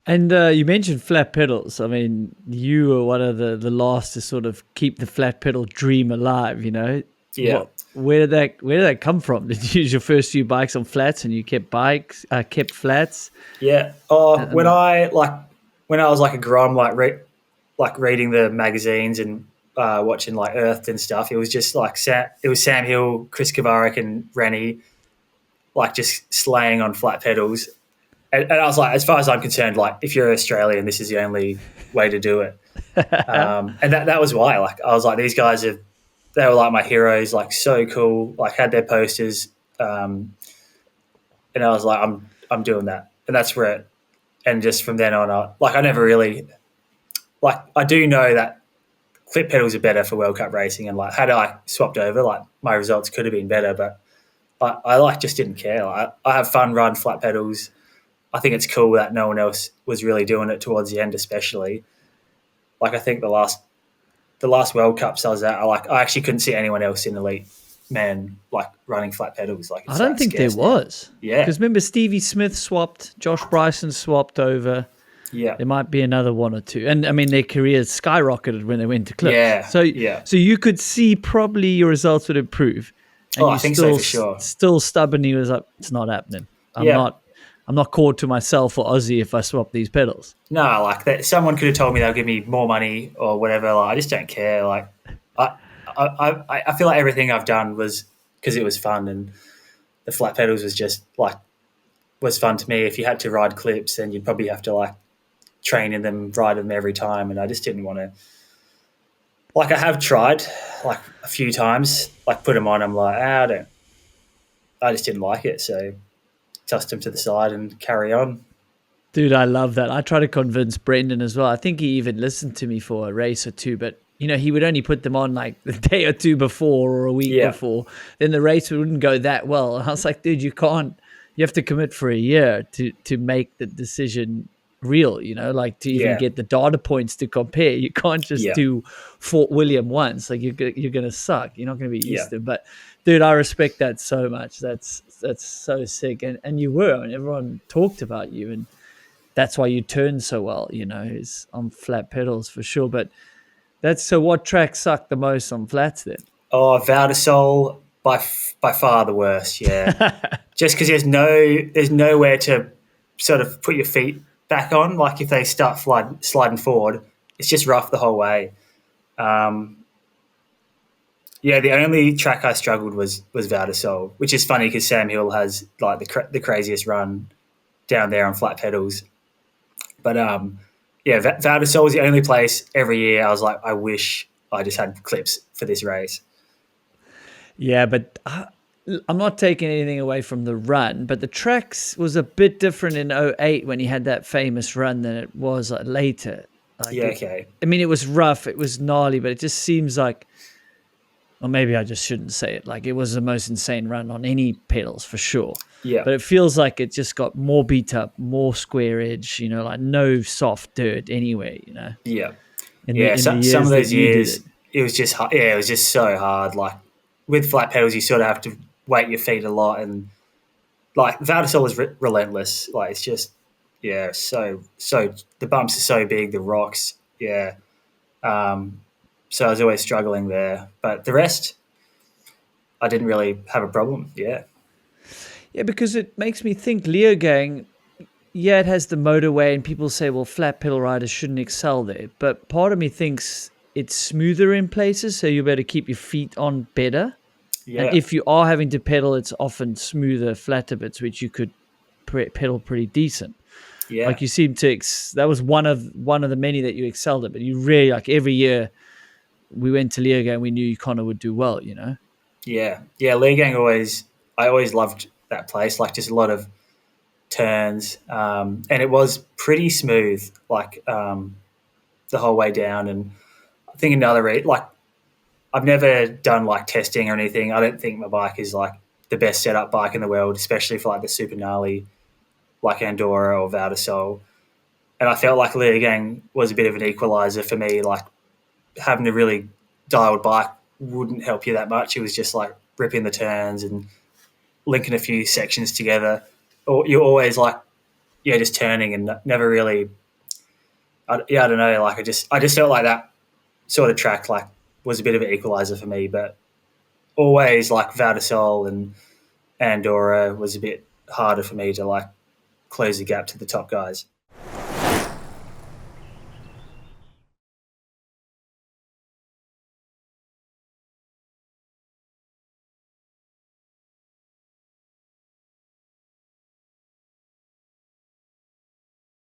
And you mentioned flat pedals. I mean, you were one of the last to sort of keep the flat pedal dream alive. Yeah. Where did that come from? Did you use your first few bikes on flats, and you kept flats? Yeah. Oh, And then, when I was like a grom, like reading the magazines and watching like Earthed and stuff, it was just like it was Sam Hill, Chris Kavarik, and Rennie, like just slaying on flat pedals. And I was like, as far as I'm concerned, like if you're Australian, this is the only way to do it. And that was why. Like I was like, these guys are, they were like my heroes, like so cool. Like had their posters, and I was like, I'm doing that, and that's where it. And just from then on, I never really like. I do know that clip pedals are better for World Cup racing, and like had I swapped over, like my results could have been better, but I like just didn't care. Like, I have fun riding flat pedals. I think it's cool that no one else was really doing it towards the end, especially. Like I think the last World Cups I was at, I actually couldn't see anyone else in elite man like running flat pedals. Like I it's don't that think there scarce now. was, Yeah, because remember Stevie Smith swapped, Josh Bryson swapped over. yeah, There might be another one or two, and I mean their careers skyrocketed when they went to clips. yeah, So yeah. so you could see probably your results would improve, Oh, and I you think so still for sure. still stubbornly was like, it's not happening. I'm Yeah. not I'm not called to myself or Aussie if I swap these pedals. No, like that. Someone could have told me they'll give me more money or whatever. Like, I just don't care. Like, I, I feel like everything I've done was because it was fun, and the flat pedals was just like was fun to me. If you had to ride clips, then you'd probably have to like train in them, ride them every time, and I just didn't want to. Like, I have tried like a few times, like put them on. I'm like, I don't. I just didn't like it, so tossed them to the side and carry on. Dude, I love that. I try to convince Brendan as well. I think he even listened to me for a race or two, but he would only put them on like the day or two before or a week Yeah, before. Then the race wouldn't go that well. And I was like, dude, you can't. You have to commit for a year to make the decision real. Like to even yeah, get the data points to compare. You can't just yeah, do Fort William once. Like you're gonna suck. You're not gonna be yeah, used to it. But dude, I respect that so much. That's so sick. And you were. I mean, everyone talked about you and that's why you turn so well, is on flat pedals for sure. But that's so what tracks suck the most on flats then? Oh, Valdesol by far the worst. Yeah, just because there's nowhere to sort of put your feet back on. Like if they start sliding forward, it's just rough the whole way. Um, yeah, the only track I struggled was Valdesol, which is funny because Sam Hill has like the craziest run down there on flat pedals. But yeah, Valdesol was the only place every year I was like, I wish I just had clips for this race. Yeah, but I'm not taking anything away from the run, but the tracks was a bit different in '08 when he had that famous run than it was later. Like, Yeah, okay. I mean, it was rough, it was gnarly, but it just seems like, or maybe I just shouldn't say it. Like it was the most insane run on any pedals for sure. Yeah, But it feels like it just got more beat up, more square edge. Like no soft dirt anywhere. yeah. In the Yeah, in the some of years that those you did years it. it was just hard. Yeah, it was just so hard. Like with flat pedals, you sort of have to weight your feet a lot, and like Valdesol was relentless. Like it's just yeah, so the bumps are so big, the rocks. Yeah, um, so I was always struggling there, but the rest I didn't really have a problem. Yeah, Yeah, because it makes me think Leogang. Yeah, it has the motorway, and people say, well, flat pedal riders shouldn't excel there. But part of me thinks it's smoother in places, so you better keep your feet on better. And yeah, if you are having to pedal, it's often smoother, flatter bits, which you could pedal pretty decent. yeah, Like you seem to, that was one of the many that you excelled at. But you really like every year we went to Leogang, and we knew Connor would do well. yeah, yeah. Leogang I always loved that place. Like just a lot of turns, and it was pretty smooth, like the whole way down. And I think another like I've never done like testing or anything. I don't think my bike is like the best setup bike in the world, especially for like the super gnarly like Andorra or Valdesol. And I felt like Leogang was a bit of an equalizer for me. Like having a really dialed bike wouldn't help you that much. It was just like ripping the turns and linking a few sections together. Or you're always like yeah, just turning and never really. Yeah, I don't know. Like I just felt like that sort of track like was a bit of an equalizer for me, but always like Val and Andorra was a bit harder for me to like close the gap to the top guys.